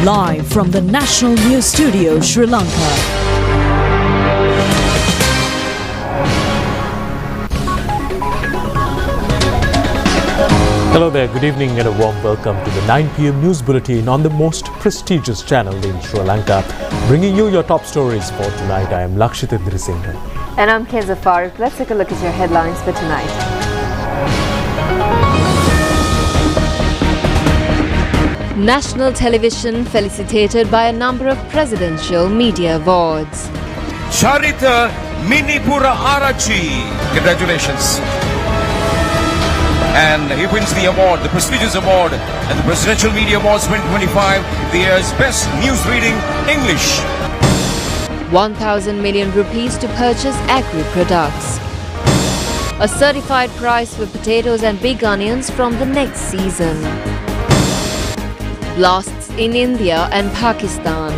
Live from the National News Studio, Sri Lanka. Hello there, good evening and a warm welcome to the 9 p.m. news bulletin on the most prestigious channel in Sri Lanka. Bringing you your top stories for tonight, I am Lakshit Idrisinghe. And I'm Keza Farooq. Let's take a look at your headlines for tonight. National television felicitated by a number of presidential media awards. Charita Minipura Arachi. Congratulations. And he wins the award, the prestigious award, at the Presidential Media Awards 2025, the year's Best News Reading English. 1,000 million rupees to purchase agri-products. A certified price for potatoes and big onions from the next season. Blasts in India and Pakistan.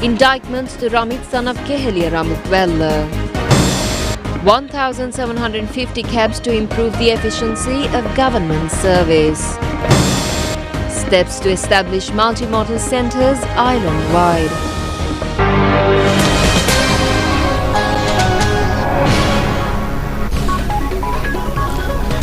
Indictments to Ramit son of Kehelia Ramukwella. 1,750 cabs to improve the efficiency of government service. Steps to establish multimodal centres island-wide.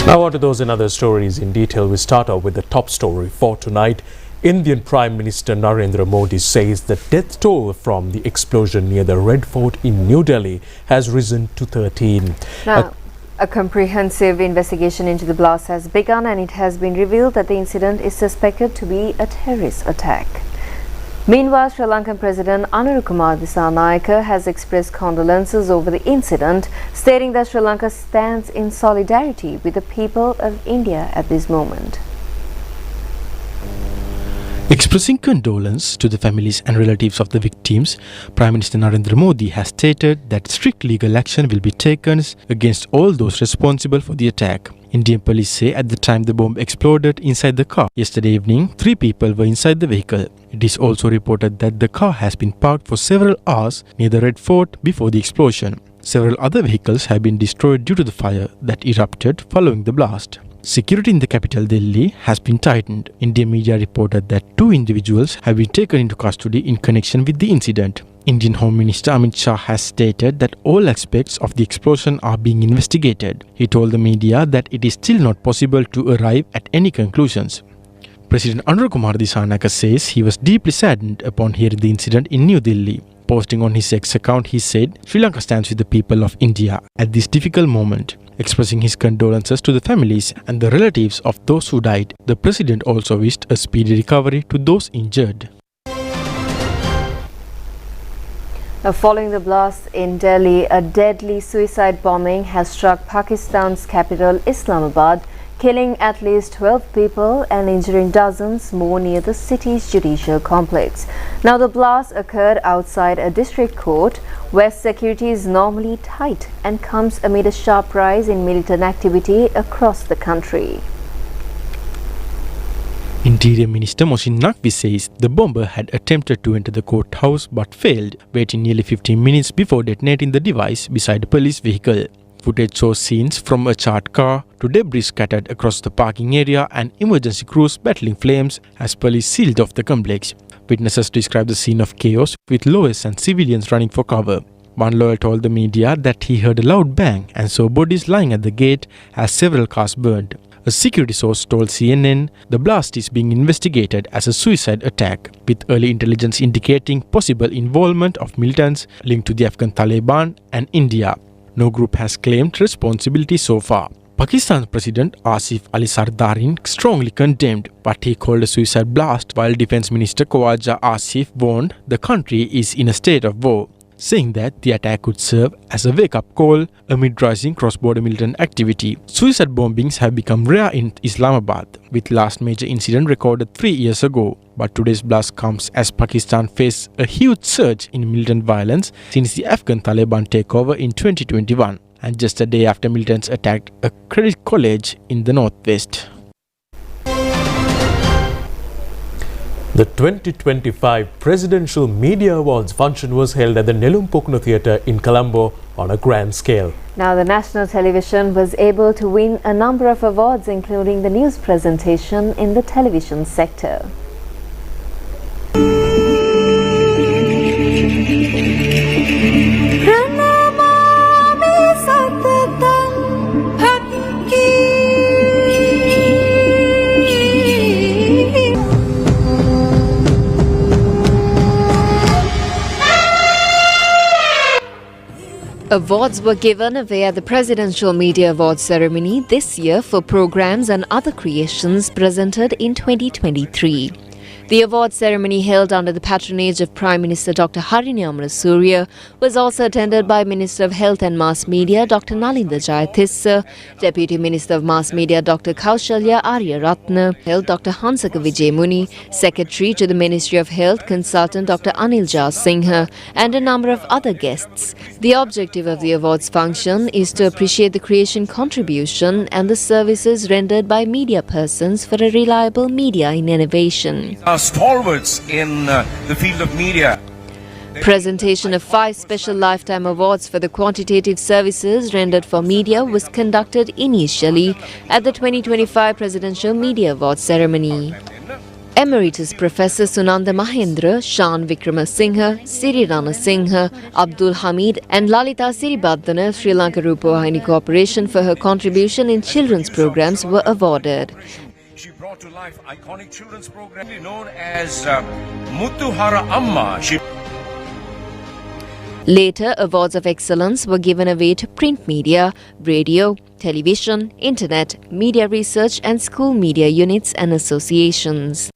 Now on to those and other stories in detail. We start off with the top story for tonight. Indian Prime Minister Narendra Modi says the death toll from the explosion near the Red Fort in New Delhi has risen to 13. Now, a comprehensive investigation into the blast has begun, and it has been revealed that the incident is suspected to be a terrorist attack. Meanwhile, Sri Lankan President Anurkumar Dissanayake has expressed condolences over the incident, stating that Sri Lanka stands in solidarity with the people of India at this moment. Expressing condolence to the families and relatives of the victims, Prime Minister Narendra Modi has stated that strict legal action will be taken against all those responsible for the attack. Indian police say at the time the bomb exploded inside the car yesterday evening, 3 people were inside the vehicle. It is also reported that the car has been parked for several hours near the Red Fort before the explosion. Several other vehicles have been destroyed due to the fire that erupted following the blast. Security in the capital Delhi has been tightened. Indian media reported that 2 individuals have been taken into custody in connection with the incident. Indian Home Minister Amit Shah has stated that all aspects of the explosion are being investigated. He told the media that it is still not possible to arrive at any conclusions. President Anurkumar Dissanayake says he was deeply saddened upon hearing the incident in New Delhi. Posting on his X account, he said, "Sri Lanka stands with the people of India at this difficult moment." Expressing his condolences to the families and the relatives of those who died, the president also wished a speedy recovery to those injured. Following the blast in Delhi, a deadly suicide bombing has struck Pakistan's capital Islamabad, killing at least 12 people and injuring dozens more near the city's judicial complex. Now, the blast occurred outside a district court where security is normally tight and comes amid a sharp rise in militant activity across the country. Interior Minister Mohsin Naqvi says the bomber had attempted to enter the courthouse but failed, waiting nearly 15 minutes before detonating the device beside a police vehicle. Footage shows scenes from a charred car to debris scattered across the parking area and emergency crews battling flames as police sealed off the complex. Witnesses describe the scene of chaos with lawyers and civilians running for cover. One lawyer told the media that he heard a loud bang and saw bodies lying at the gate as several cars burned. A security source told CNN the blast is being investigated as a suicide attack, with early intelligence indicating possible involvement of militants linked to the Afghan Taliban and India. No group has claimed responsibility so far. Pakistan's President Asif Ali Zardarin strongly condemned what he called a suicide blast, while Defence Minister Khawaja Asif warned the country is in a state of war, saying that the attack could serve as a wake-up call amid rising cross-border militant activity. Suicide bombings have become rare in Islamabad, with last major incident recorded 3 years ago. But today's blast comes as Pakistan faced a huge surge in militant violence since the Afghan Taliban takeover in 2021, and just a day after militants attacked a credit college in the northwest. The 2025 Presidential Media Awards function was held at the Nelumpokno Theatre in Colombo on a grand scale. Now, the national television was able to win a number of awards, including the news presentation in the television sector. Awards were given away at the Presidential Media Awards ceremony this year for programs and other creations presented in 2023. The award ceremony, held under the patronage of Prime Minister Dr. Harini Amarasurya, was also attended by Minister of Health and Mass Media Dr. Nalinda Jayatissa, Deputy Minister of Mass Media Dr. Kaushalya Aryaratne, Health Dr. Hansaka Vijay Muni, Secretary to the Ministry of Health Consultant Dr. Anil Jas Singha, and a number of other guests. The objective of the awards function is to appreciate the creation contribution and the services rendered by media persons for a reliable media in innovation. Stalwarts in the field of media. Presentation of 5 special lifetime awards for the quantitative services rendered for media was conducted initially at the 2025 Presidential Media Awards ceremony. Emeritus Professor Sunanda Mahendra, Shan Vikramasinghe, Siri Rana Singha, Abdul Hamid and Lalita Siribadana of Sri Lanka Rupavahini Corporation for her contribution in children's programs were awarded. She brought to life iconic children's program known as Muthuhara Amma. Later, awards of excellence were given away to print media, radio, television, internet, media research and school media units and associations.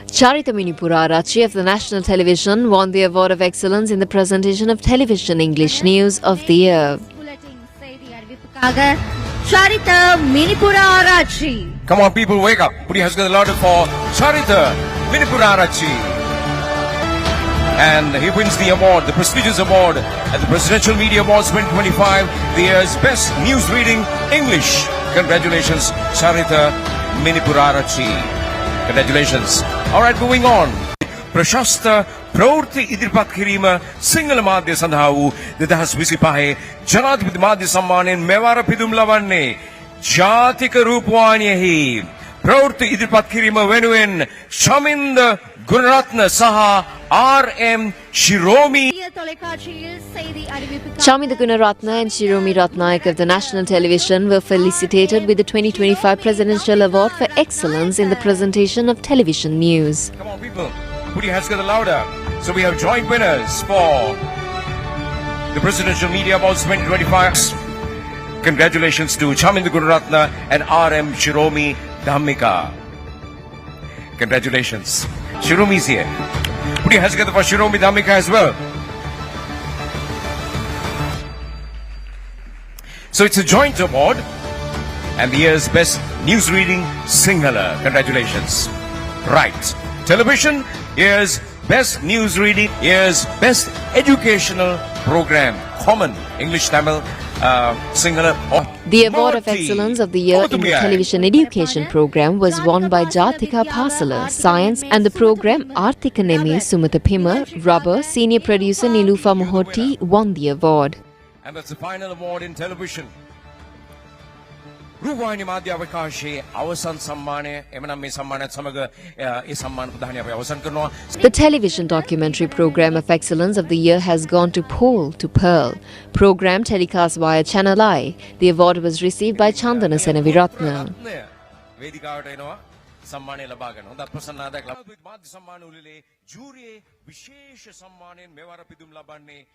Charita Minipurarachi of the National Television won the Award of Excellence in the presentation of television English news of the year. Charita Minipurarachi. Come on, people, wake up. Put your hands together louder for Charita Minipurarachi. And he wins the award, the prestigious award at the Presidential Media Awards 2025, the year's Best News Reading English. Congratulations, Charita Minipurarachi. Congratulations. All right, moving on. Prashasta Praurti Idirpat Kirima Single Madhya Sandhavu Didahas Visipahe Janadipati Madhya Sammanen Mewara Pidum Lavanne Jatika Rupavahini Praurti Idirpat Kirima Venuen Chaminda Gunaratna Saha R.M. Shiromi. Chaminda Gunaratna and Shiromi Ratnaik of the National Television were felicitated with the 2025 Presidential Award for Excellence in the presentation of television news. Come on, people. Put your hands together louder. So we have joint winners for the Presidential Media Awards 2025. Congratulations to Chaminda Gunaratna and R.M. Shiromi Dhammika. Congratulations. Shiromi is here. Put your hands together for Shiromi Dhammika as well. So it's a joint award and the year's Best News Reading Sinhala. Congratulations. Right. Television, here's Best News Reading, here's Best Educational Program, Common English Tamil Sinhala. The Award of Excellence of the Year in the Television Education Program was won by Jatika Pasala, Science, and the program Arthika Nemi Sumata Pima, Rubber, Senior Producer Nilufa Mohoti won the award. And that's the final award in television. Rupavahini Madhya Avakashe Avasan Sammane Emanam me sammanat samaga e samman pradhani ape avasan karnawa. The television documentary program of excellence of the year has gone to Pole to Pearl. Program telecast via ChannelEye. The award was received by Chandana Senaviratna. Vedikawata enawa sammane laba ganna. Honda prasannadak madhya samman ulile jury vishesha sammanen mewara pidum labanne.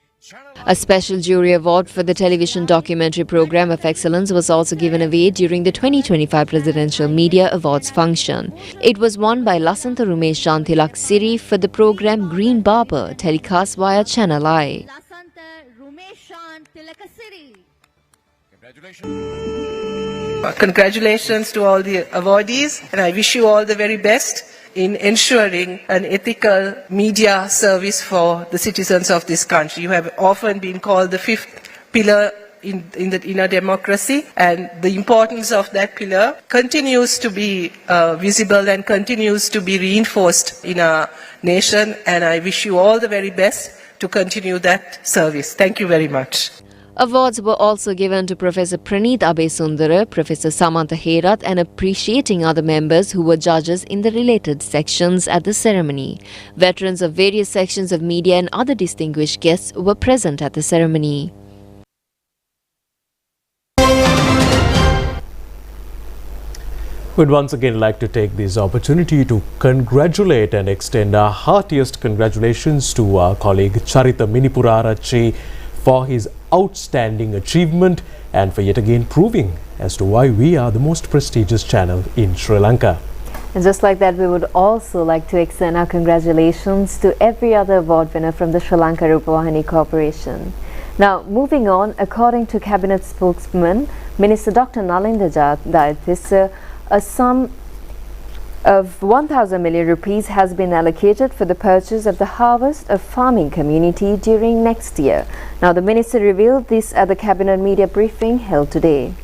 A special jury award for the television documentary program of excellence was also given away during the 2025 Presidential Media Awards function. It was won by Lasantha Rumesh Shantilak Siri for the program Green Barber, telecast via ChannelEye. Lasantha Rumesh Shantilak Siri. Congratulations. Congratulations to all the awardees, and I wish you all the very best in ensuring an ethical media service for the citizens of this country. You have often been called the fifth pillar in a democracy, and the importance of that pillar continues to be visible and continues to be reinforced in our nation, and I wish you all the very best to continue that service. Thank you very much. Awards were also given to Professor Praneeth Abesundara, Professor Samantha Herath and appreciating other members who were judges in the related sections at the ceremony. Veterans of various sections of media and other distinguished guests were present at the ceremony. We'd once again like to take this opportunity to congratulate and extend our heartiest congratulations to our colleague Charita Minipurarachi for his outstanding achievement and for yet again proving as to why we are the most prestigious channel in Sri Lanka. And just like that, we would also like to extend our congratulations to every other award winner from the Sri Lanka Rupavahini Corporation. Now, moving on, according to Cabinet spokesman Minister Dr. Nalinda Jayatissa, a sum of 1,000 million rupees has been allocated for the purchase of the harvest of farming community during next year. Now, the minister revealed this at the Cabinet media briefing held today.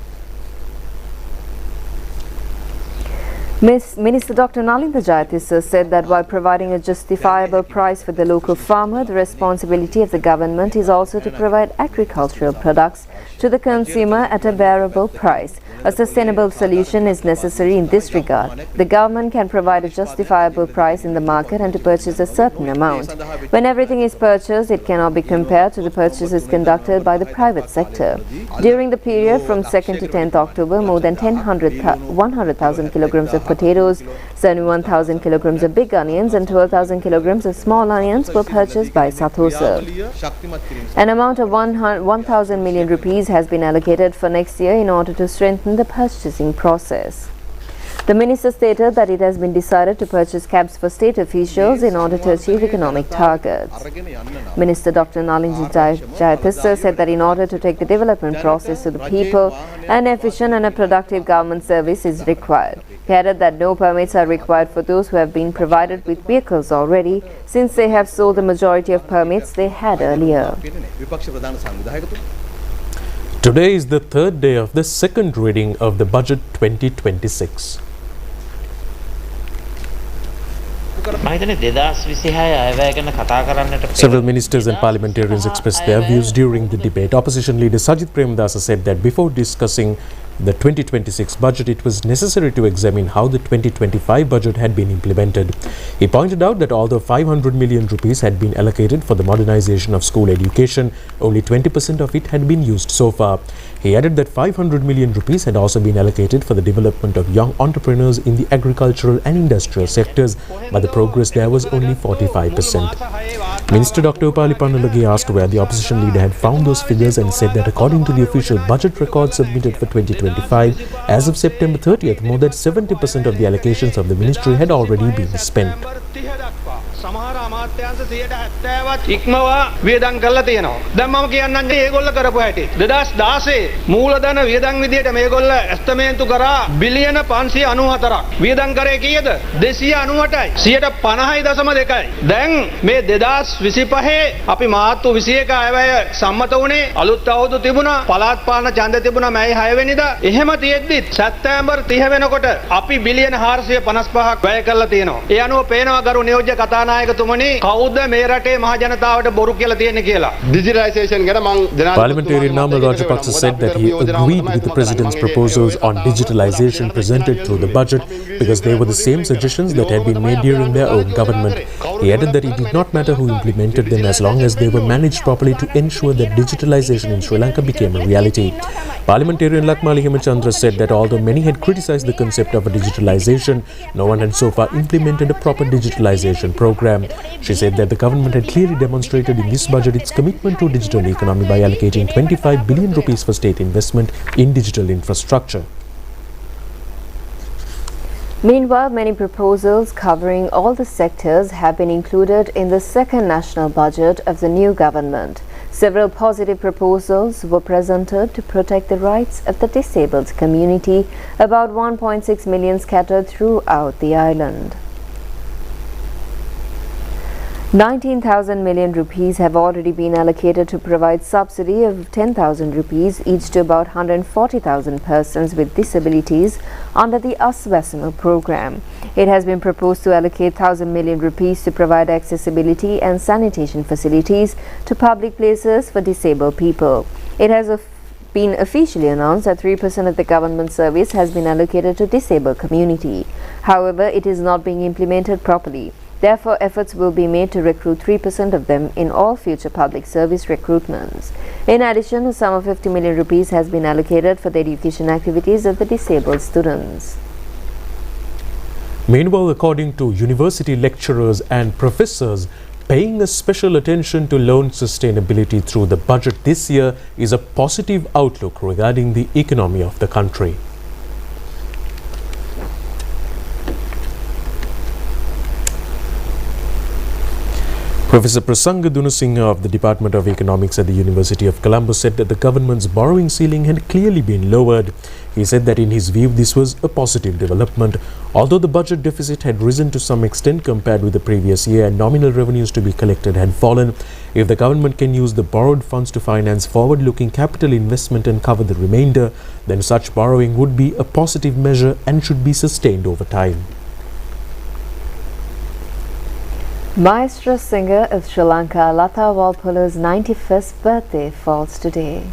Minister Dr. Nalinda Jayatissa said that while providing a justifiable price for the local farmer, the responsibility of the government is also to provide agricultural products to the consumer at a bearable price. A sustainable solution is necessary in this regard. The government can provide a justifiable price in the market and to purchase a certain amount. When everything is purchased, it cannot be compared to the purchases conducted by the private sector. During the period from 2nd to 10th October, more than 100,000 kilograms of potatoes, 71,000 kilograms of big onions and 12,000 kilograms of small onions were purchased by Sathosa. An amount of 1,000 million rupees has been allocated for next year in order to strengthen the purchasing process. The minister stated that it has been decided to purchase cabs for state officials in order to achieve economic targets. Minister Dr. Nalinda Jayatissa said that in order to take the development process to the people, an efficient and a productive government service is required. He added that no permits are required for those who have been provided with vehicles already, since they have sold the majority of permits they had earlier. Today is the third day of the second reading of the Budget 2026. Several ministers and parliamentarians expressed their views during the debate. Opposition leader Sajith Premadasa said that before discussing the 2026 budget, it was necessary to examine how the 2025 budget had been implemented. He pointed out that although 500 million rupees had been allocated for the modernization of school education, only 20% of it had been used so far. He added that 500 million rupees had also been allocated for the development of young entrepreneurs in the agricultural and industrial sectors, but the progress there was only 45%. Minister Dr. Upali Pannalagi asked where the opposition leader had found those figures and said that according to the official budget record submitted for 2025, as of September 30th, more than 70% of the allocations of the ministry had already been spent. සමහර අමාත්‍යාංශ 170වත් ඉක්මවා වියදම් කරලා තියෙනවා. දැන් මම කියන්නම් මේගොල්ල කරපු හැටි. 2016 මූලධන වියදම් විදියට මේගොල්ල ඇස්තමේන්තු කරා බිලියන 594ක්. වියදම් කරේ කීයද? 298යි. 150.2යි. දැන් මේ 2025 අපි මාර්තු 21 අයවැය සම්මත වුණේ අලුත් අවුරුදු තිබුණා. පළාත් පාලන ඡන්ද තිබුණා මැයි 6 වෙනිදා. එහෙම තියෙද්දිත් සැප්තැම්බර් 30 වෙනකොට අපි බිලියන 455ක් වැය කරලා තියෙනවා. ඒ අනුව පේනවා ගරු නියෝජ්‍ය කතානායක Parliamentarian Namal Rajapaksa said that he agreed with the President's proposals on digitalization presented through the budget because they were the same suggestions that had been made during their own government. He added that it did not matter who implemented them as long as they were managed properly to ensure that digitalization in Sri Lanka became a reality. Parliamentarian Lakmali Hemachandra said that although many had criticized the concept of a digitalization, no one had so far implemented a proper digitalization program. She said that the government had clearly demonstrated in this budget its commitment to digital economy by allocating 25 billion rupees for state investment in digital infrastructure. Meanwhile, many proposals covering all the sectors have been included in the second national budget of the new government. Several positive proposals were presented to protect the rights of the disabled community, about 1.6 million scattered throughout the island. 19,000 million rupees have already been allocated to provide subsidy of 10,000 rupees each to about 140,000 persons with disabilities under the Asvasana program. It has been proposed to allocate 1,000 million rupees to provide accessibility and sanitation facilities to public places for disabled people. It has been officially announced that 3% of the government service has been allocated to disabled community. However, it is not being implemented properly. Therefore, efforts will be made to recruit 3% of them in all future public service recruitments. In addition, a sum of 50 million rupees has been allocated for the education activities of the disabled students. Meanwhile, according to university lecturers and professors, paying a special attention to loan sustainability through the budget this year is a positive outlook regarding the economy of the country. Professor Prasanga Dunasinghe of the Department of Economics at the University of Colombo said that the government's borrowing ceiling had clearly been lowered. He said that in his view this was a positive development. Although the budget deficit had risen to some extent compared with the previous year and nominal revenues to be collected had fallen, if the government can use the borrowed funds to finance forward-looking capital investment and cover the remainder, then such borrowing would be a positive measure and should be sustained over time. Maestro singer of Sri Lanka, Lata Walpola's 91st birthday falls today.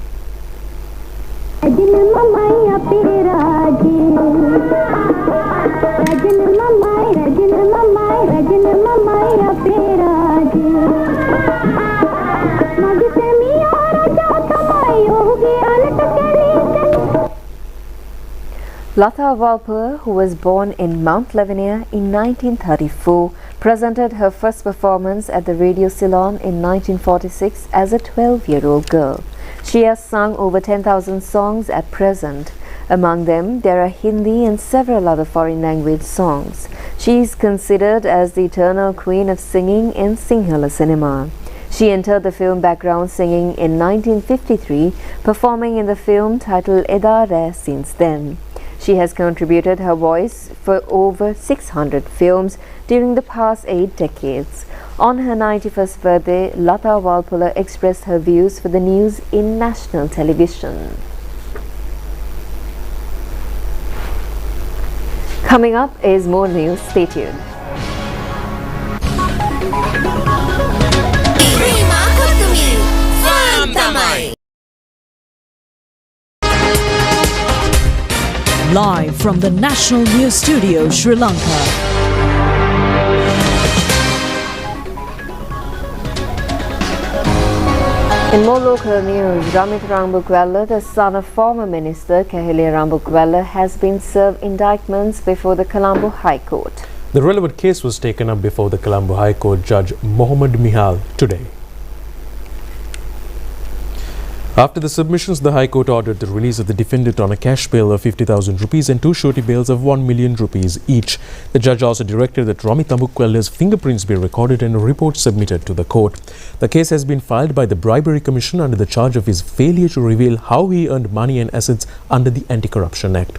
Lata Walpola, who was born in Mount Lavinia in 1934, presented her first performance at the Radio Ceylon in 1946 as a 12-year-old girl. She has sung over 10,000 songs at present. Among them, there are Hindi and several other foreign language songs. She is considered as the eternal queen of singing in Sinhala cinema. She entered the film background singing in 1953, performing in the film titled Eda Re since then. She has contributed her voice for over 600 films during the past 8 decades. On her 91st birthday, Lata Walpola expressed her views for the news in national television. Coming up is more news. Stay tuned. Live from the National News Studio, Sri Lanka. In more local news, Ramit Rambukwella, the son of former Minister Kahile Rambukwella, has been served indictments before the Colombo High Court. The relevant case was taken up before the Colombo High Court Judge Mohammad Mihal today. After the submissions, the High Court ordered the release of the defendant on a cash bail of 50,000 rupees and 2 surety bails of 1 million rupees each. The judge also directed that Ramit Rambukwella's fingerprints be recorded and a report submitted to the court. The case has been filed by the Bribery Commission under the charge of his failure to reveal how he earned money and assets under the Anti-Corruption Act.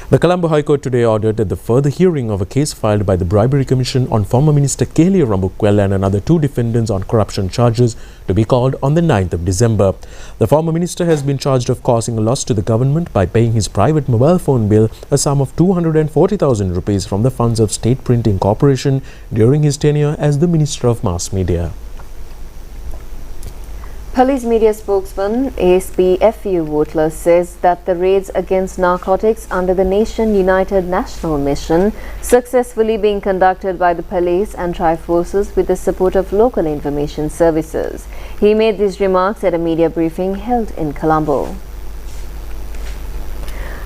The Colombo High Court today ordered that the further hearing of a case filed by the Bribery Commission on former Minister Kahile Rambukwella and another 2 defendants on corruption charges to be called on the 9th of December. The former minister has been charged of causing a loss to the government by paying his private mobile phone bill a sum of 240,000 rupees from the funds of State Printing Corporation during his tenure as the Minister of Mass Media. Police media spokesman ASP FU Wotler says that the raids against narcotics under the Nation United National Mission successfully being conducted by the police and tri-forces with the support of local information services. He made these remarks at a media briefing held in Colombo.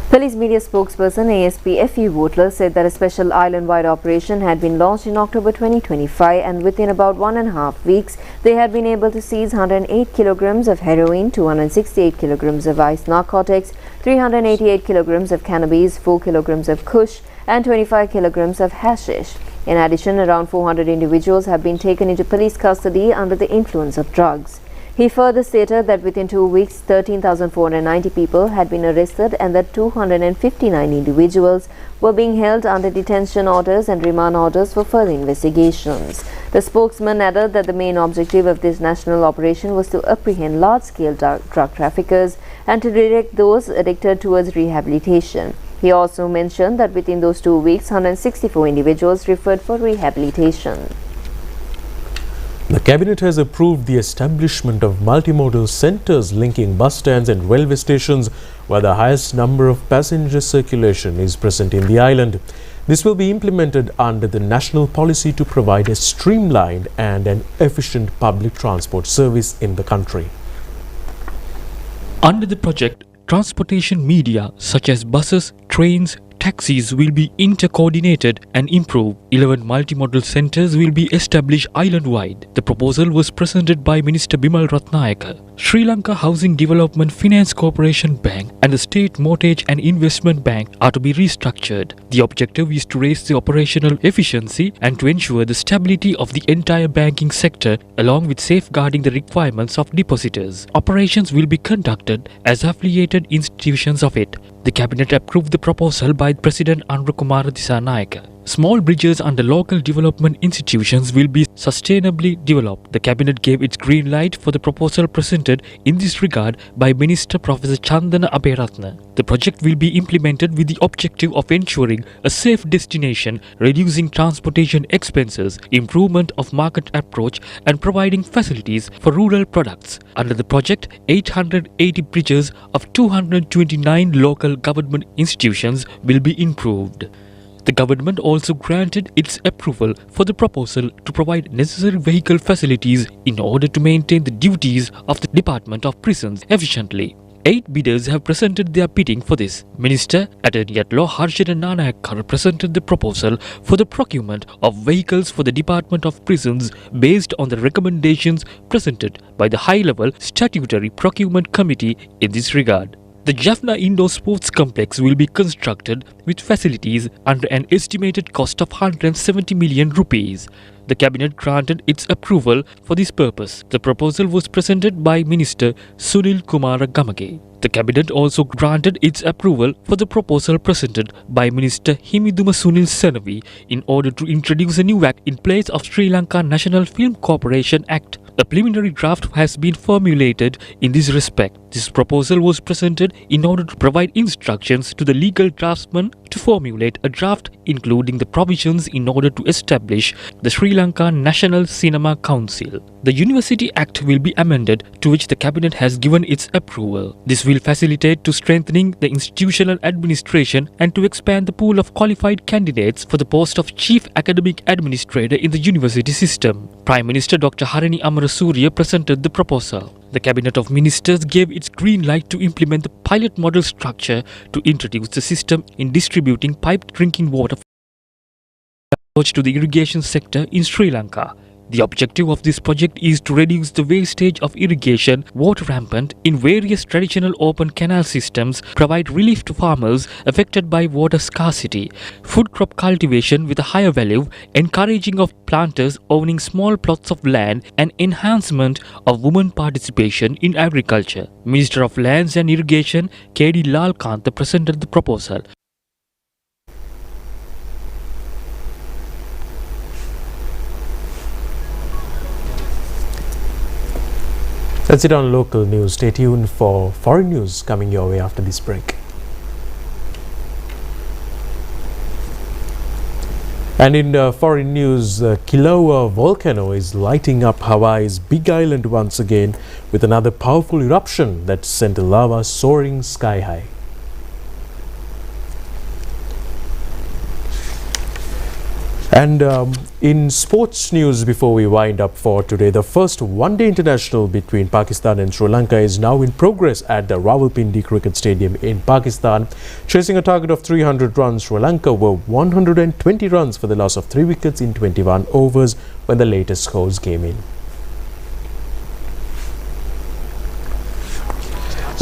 Police media spokesperson ASP FU Wotler said that a special island-wide operation had been launched in October 2025 and within about 1.5 weeks, they had been able to seize 108 kilograms of heroin, 268 kilograms of ice narcotics, 388 kilograms of cannabis, 4 kilograms of kush and 25 kilograms of hashish. In addition, around 400 individuals have been taken into police custody under the influence of drugs. He further stated that within 2 weeks, 13,490 people had been arrested and that 259 individuals were being held under detention orders and remand orders for further investigations. The spokesman added that the main objective of this national operation was to apprehend large-scale drug traffickers and to direct those addicted towards rehabilitation. He also mentioned that within those 2 weeks, 164 individuals referred for rehabilitation. The Cabinet has approved the establishment of multimodal centres linking bus stands and railway stations where the highest number of passenger circulation is present in the island. This will be implemented under the national policy to provide a streamlined and an efficient public transport service in the country. Under the project, transportation media such as buses, trains, taxis will be intercoordinated and improved. 11 multimodal centres will be established island-wide. The proposal was presented by Minister Bimal Ratnayaka. Sri Lanka Housing Development Finance Corporation Bank and the State Mortgage and Investment Bank are to be restructured. The objective is to raise the operational efficiency and to ensure the stability of the entire banking sector along with safeguarding the requirements of depositors. Operations will be conducted as affiliated institutions of it. The Cabinet approved the proposal by President Andru Kumara Dissanayake. Small bridges under local development institutions will be sustainably developed. The Cabinet gave its green light for the proposal presented in this regard by Minister Professor Chandana Abeyratne. The project will be implemented with the objective of ensuring a safe destination, reducing transportation expenses, improvement of market approach and providing facilities for rural products. Under the project, 880 bridges of 229 local government institutions will be improved. The government also granted its approval for the proposal to provide necessary vehicle facilities in order to maintain the duties of the Department of Prisons efficiently. 8 bidders have presented their bidding for this. Minister Attorney at Law Harshana Nanayakkara presented the proposal for the procurement of vehicles for the Department of Prisons based on the recommendations presented by the high-level statutory procurement committee in this regard. The Jaffna Indoor Sports Complex will be constructed with facilities under an estimated cost of 170 million rupees. The Cabinet granted its approval for this purpose. The proposal was presented by Minister Sunil Kumara Gamage. The Cabinet also granted its approval for the proposal presented by Minister Himiduma Sunil Senavi in order to introduce a new act in place of Sri Lanka National Film Corporation Act. A preliminary draft has been formulated in this respect. This proposal was presented in order to provide instructions to the legal draftsman to formulate a draft including the provisions in order to establish the Sri Lanka National Cinema Council. The University Act will be amended, to which the Cabinet has given its approval. This will facilitate to strengthening the institutional administration and to expand the pool of qualified candidates for the post of Chief Academic Administrator in the university system. Prime Minister Dr. Harini Amarasuriya presented the proposal. The Cabinet of Ministers gave its green light to implement the pilot model structure to introduce the system in distributing piped drinking water to the irrigation sector in Sri Lanka. The objective of this project is to reduce the wastage of irrigation water rampant in various traditional open canal systems, provide relief to farmers affected by water scarcity, food crop cultivation with a higher value, encouraging of planters owning small plots of land, and enhancement of women participation in agriculture. Minister of Lands and Irrigation K.D. Lalkantha presented the proposal. That's it on local news. Stay tuned for foreign news coming your way after this break. And in foreign news, Kilauea volcano is lighting up Hawaii's big island once again with another powerful eruption that sent lava soaring sky high. And in sports news, before we wind up for today, the first one-day international between Pakistan and Sri Lanka is now in progress at the Rawalpindi Cricket Stadium in Pakistan. Chasing a target of 300 runs, Sri Lanka were 120 runs for the loss of 3 wickets in 21 overs when the latest scores came in.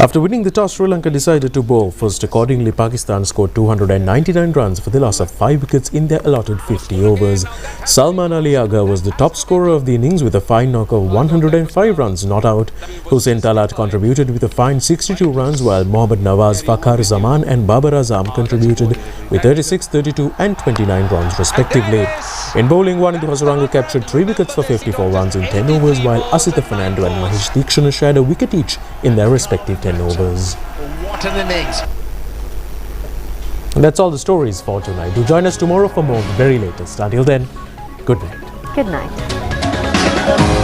After winning the toss, Sri Lanka decided to bowl first. Accordingly, Pakistan scored 299 runs for the loss of 5 wickets in their allotted 50 overs. Salman Ali Agha was the top scorer of the innings with a fine knock of 105 runs not out. Hussain Talat contributed with a fine 62 runs, while Mohammad Nawaz, Fakhar Zaman and Babar Azam contributed with 36, 32 and 29 runs respectively. In bowling, Wanidhu Hasaranga captured 3 wickets for 54 runs in 10 overs, while Asita Fernando and Mahesh Deekshana shared a wicket each in their respective 10 overs. What an innings! And that's all the stories for tonight. Do join us tomorrow for more of the very latest. Until then, good night. Good night.